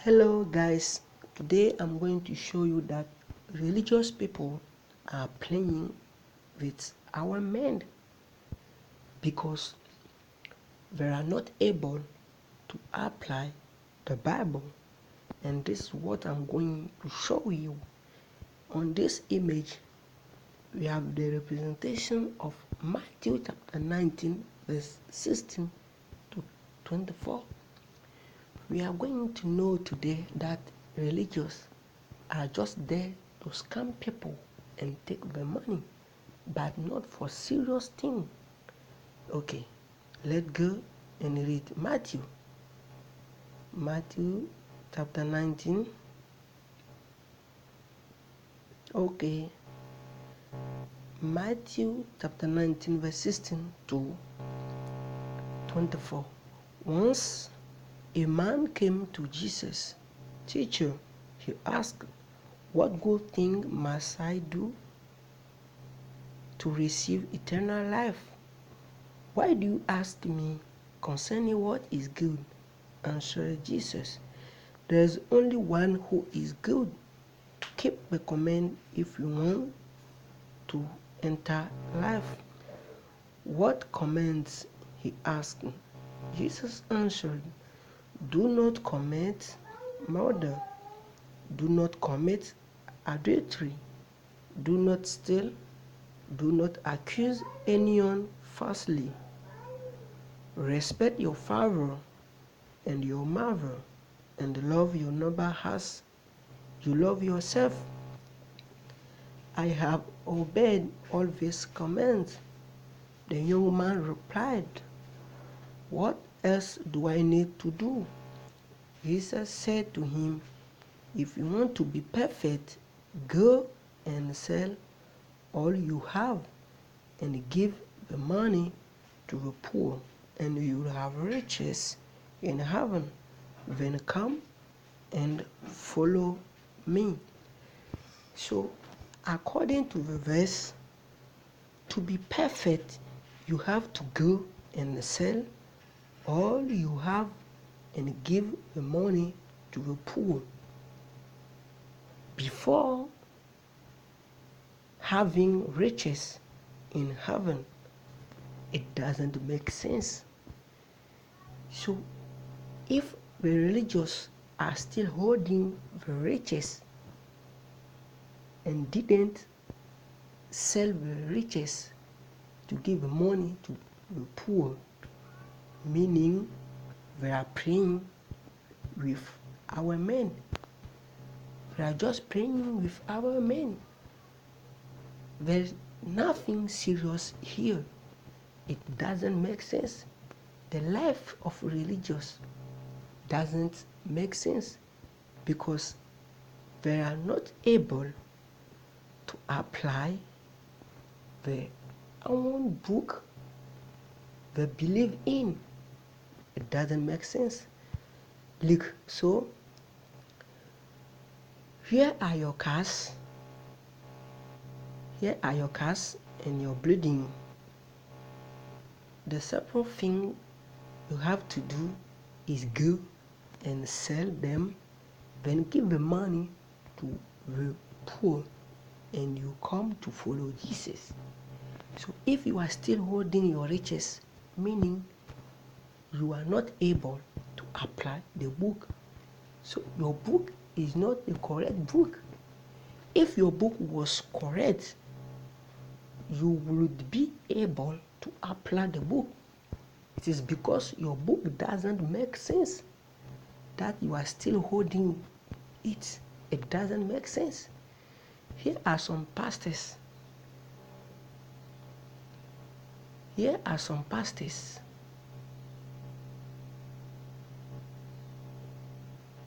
Hello guys, today I'm going to show you that religious people are playing with our mind because they are not able to apply the Bible, and this is what I'm going to show you. On this image we have the representation of Matthew chapter 19 verse 16 to 24. We are going to know today that religious are just there to scam people and take their money, but not for serious thing. Okay, let's go and read Matthew chapter 19. Okay, Matthew chapter 19 verse 16 to 24. Once a man came to Jesus. Teacher, he asked, what good thing must I do to receive eternal life? Why do you ask me concerning what is good? Answered Jesus, there is only one who is good. Keep the command if you want to enter life. What commands? He asked. Jesus answered, do not commit murder, do not commit adultery, do not steal, do not accuse anyone falsely. Respect your father and your mother, and love your neighbor as you love yourself. I have obeyed all these commands. The young man replied, what else do I need to do? Jesus said to him, if you want to be perfect, go and sell all you have and give the money to the poor, and you will have riches in heaven. Then come and follow me. So according to the verse, to be perfect, you have to go and sell all you have and give the money to the poor before having riches in heaven. It doesn't make sense. So if the religious are still holding the riches and didn't sell the riches to give money to the poor, meaning they are playing with our men. They are just playing with our men. There's nothing serious here. It doesn't make sense. The life of religious doesn't make sense because they are not able to apply their own book they believe in. It doesn't make sense. Look, so here are your cars. Here are your cars and your bleeding. The simple thing you have to do is go and sell them, then give the money to the poor, and you come to follow Jesus. So if you are still holding your riches, meaning you are not able to apply the book, so your book is not the correct book. If your book was correct, you would be able to apply the book. It is because your book doesn't make sense that you are still holding it. It doesn't make sense. Here are some pastors. Here are some pastors.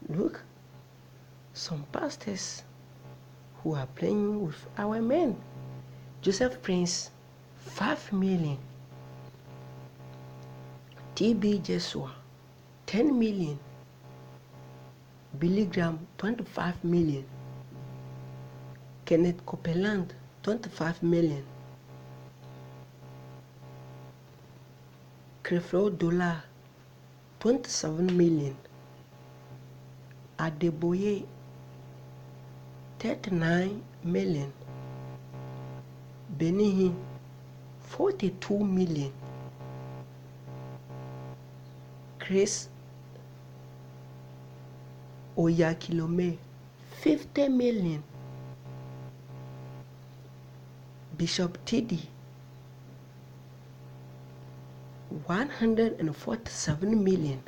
Look, some pastors who are playing with our men. Joseph Prince, 5 million. TB Joshua, 10 million. Billy Graham, 25 million. Kenneth Copeland, 25 million. Creflo Dollar, 27 million. Adeboye 39 million. Benihin 42 million. Chris Oyakilome 50 million. Bishop Tidi 147 million.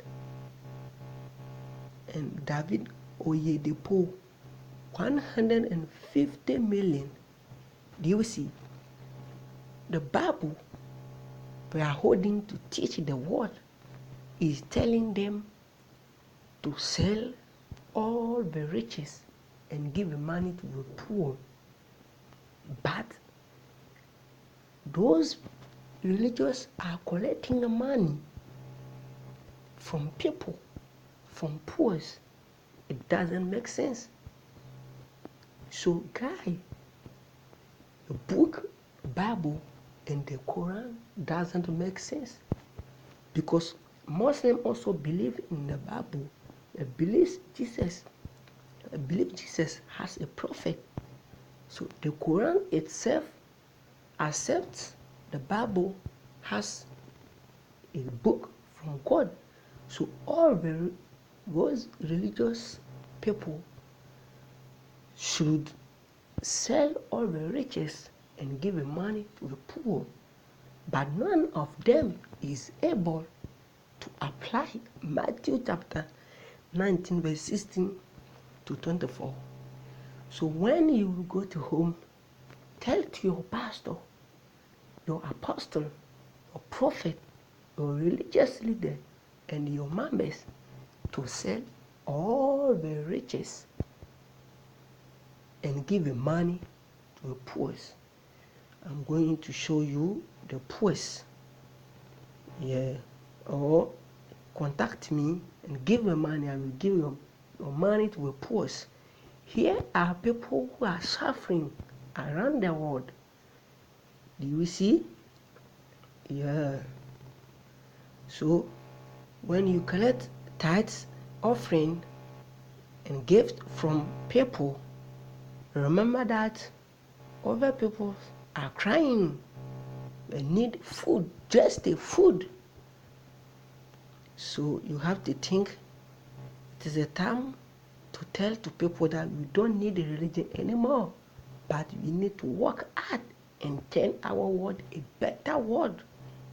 And David Oyedepo 150 million. Do you see? The Bible we are holding to teach the world is telling them to sell all the riches and give the money to the poor. But those religious are collecting the money from people, from poor. It doesn't make sense. So guy, the book, Bible, and the Quran doesn't make sense. Because Muslims also believe in the Bible. They believe Jesus has a prophet. So the Quran itself accepts the Bible has a book from God. So all those religious people should sell all the riches and give the money to the poor. But none of them is able to apply Matthew chapter 19 verse 16 to 24. So when you go to home, tell to your pastor, your apostle, your prophet, your religious leader, and your members to sell all the riches and give the money to the poor. I'm going to show you the poor. Yeah. Or contact me and give me money. I will give your money to the poor. Here are people who are suffering around the world. Do you see? Yeah. So when you collect tithes, offering, and gift from people, remember that other people are crying. They need food, just the food. So you have to think it is a time to tell to people that we don't need a religion anymore, but we need to work hard and turn our world a better world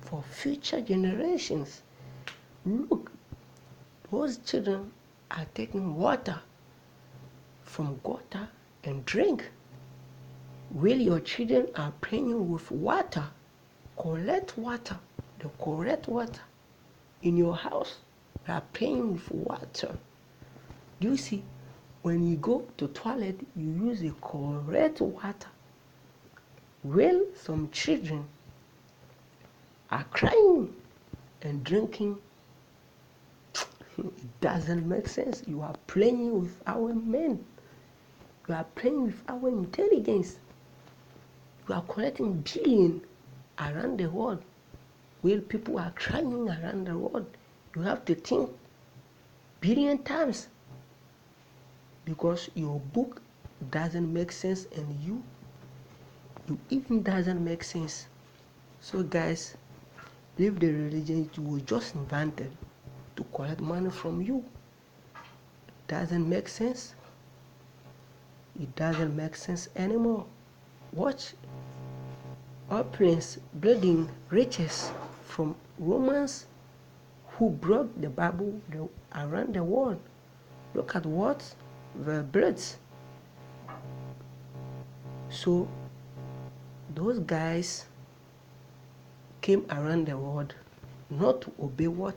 for future generations. Look, those children are taking water from gutter and drink. While your children are playing with water, collect water, the correct water. In your house, you are playing with water. Do you see? When you go to toilet, you use the correct water. Well, some children are crying and drinking. It doesn't make sense. You are playing with our men. You are playing with our intelligence. You are collecting billions around the world. While people are crying around the world, you have to think billion times. Because your book doesn't make sense and you even doesn't make sense. So guys, leave the religion you were just invented to collect money from you. It doesn't make sense. It doesn't make sense anymore. Watch opulence building riches from Romans who brought the Bible around the world. Look at what the birds. So those guys came around the world not to obey what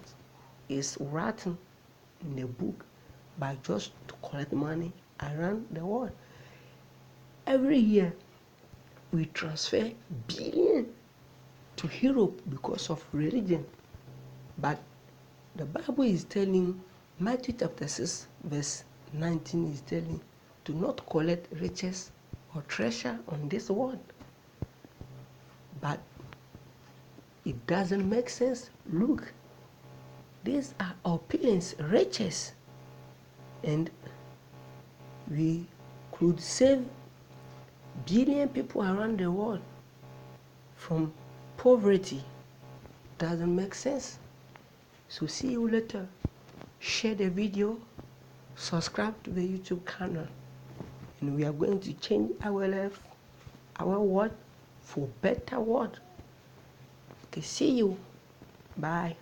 is written in the book, but just to collect money around the world. Every year we transfer billions to Europe because of religion. But the Bible is telling, Matthew chapter 6 verse 19 is telling, to not collect riches or treasure on this world. But it doesn't make sense. Look, these are opulence, riches. and we could save billion people around the world from poverty. Doesn't make sense. So see you later. Share the video, subscribe to the YouTube channel, and we are going to change our life, our world, for better world. Okay, see you. Bye.